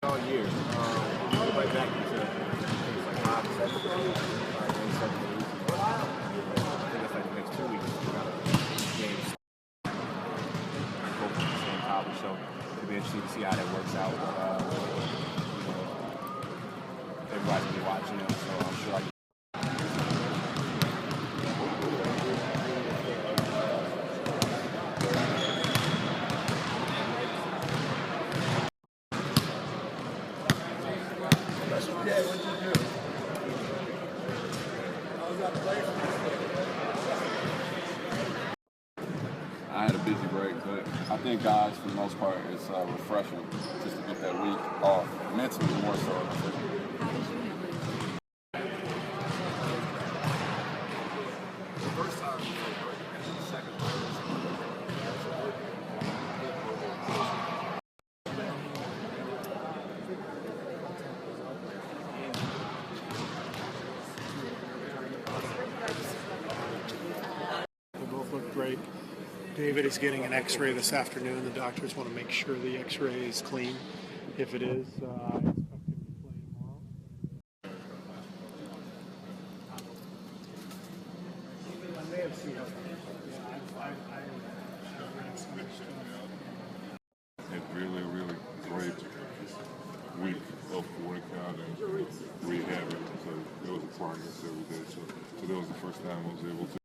All year. Right back into things like 5, 7, 7 days. I think it's like the next 2 weeks. We got a game both in the same college, so it'll be interesting to see how that works out. Everybody's gonna be watching them, so I'm sure I I had a busy break, but I think guys, for the most part, it's refreshing just to get that week off, mentally more so. They both look great. David is getting an x-ray this afternoon. The doctors want to make sure the x-ray is clean. If it is, I expect him to play tomorrow. I may have seen him. Yeah, I misunderstood. A really great week of workout and rehabbing. So there was a progress every day. So that was the first time I was able to